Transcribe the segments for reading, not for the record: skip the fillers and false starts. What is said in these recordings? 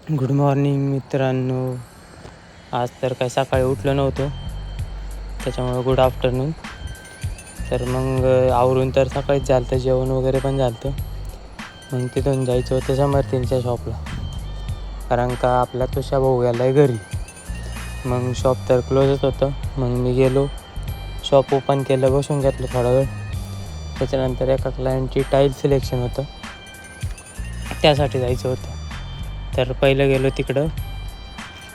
Good morning मित्रांनो. आज तर काही सकाळी उठलो नव्हतो, त्याच्यामुळं गुड आफ्टरनून. तर मग आवरून तर सकाळीच झालं होतं, जेवण वगैरे पण झालं होतं. मग तिथून जायचं होतं समर्थींच्या शॉपला, कारण का आपला तुषा भाऊ गेला आहे घरी. मग शॉप तर क्लोजच होतं. मग मी गेलो, शॉप ओपन केलं, बसून घेतलं थोडा वेळ. त्याच्यानंतर एका क्लायंटची टाईल सिलेक्शन होतं, त्यासाठी जायचं होतं. तर पहिलं गेलो तिकडं,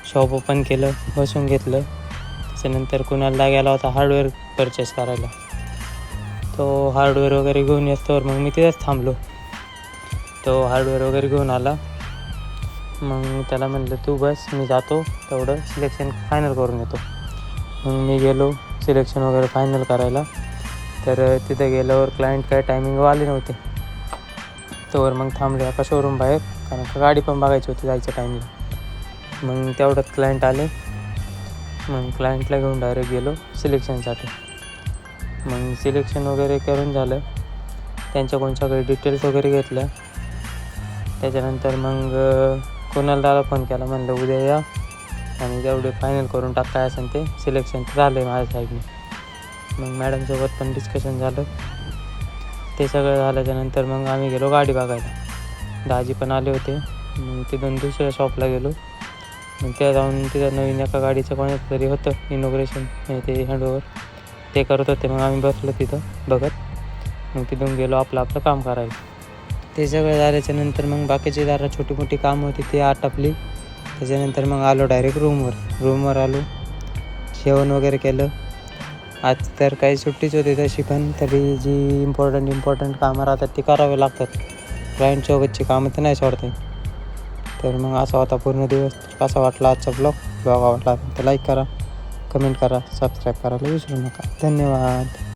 शॉप ओपन केलं, बसून घेतलं. त्याच्यानंतर कुणाला गेला होता हार्डवेअर परचेस करायला. तो हार्डवेअर वगैरे घेऊन येतोवर मग मी तिथेच थांबलो. तो हार्डवेअर वगैरे घेऊन आला. मग त्याला म्हटलं तू बस, मी जातो, तेवढं सिलेक्शन फायनल करून येतो. मग मी गेलो सिलेक्शन वगैरे फायनल करायला. तर तिथे गेल्यावर क्लायंट काय टायमिंग आले नव्हते. तोवर मग थांबले एका शोरूम बाहेर, कारण का गाडी पण बघायची होती जायच्या टाईमला. मग तेवढ्यात क्लायंट आले. मग क्लायंटला घेऊन डायरेक्ट गेलो सिलेक्शनसाठी. मग सिलेक्शन वगैरे करून झालं, त्यांच्याकडून सगळे डिटेल्स वगैरे घेतल्या. त्याच्यानंतर मग कोणाला दादा फोन केला, म्हणलं उद्या या आणि तेवढे फायनल करून टाक, काय असेल ते. सिलेक्शन झालं आहे माझ्या साईडने. मग मॅडमसोबत पण डिस्कशन झालं. ते सगळं झाल्याच्यानंतर मग आम्ही गेलो गाडी बघायला. दाजी पण आले होते. मग तिथून दुसऱ्या शॉपला गेलो. मग त्या जाऊन तिथं नवीन एका गाडीचं कोणाचं तरी होतं इनॉग्रेशन, ते हँडओव्हर ते करत होते. मग आम्ही बसलो तिथं बघत. मग तिथून गेलो आपलं काम करायला. ते सगळं झाल्याच्यानंतर मग बाकीची जरा छोटी मोठी कामं होती ते आटपली. त्याच्यानंतर मग आलो डायरेक्ट रूमवर आलो, जेवण वगैरे केलं. आज तर काही सुट्टीच होती तशी, पण तरी जी इम्पॉर्टंट कामं राहतात ती करावे लागतात. क्लायंटसोबतची कामं तर नाही सोडता येत. तर मग असा होता पूर्ण दिवस. कसा वाटला आजचा ब्लॉग आवडला तर लाईक करा, कमेंट करा, सबस्क्राईब करायला विसरू नका. धन्यवाद.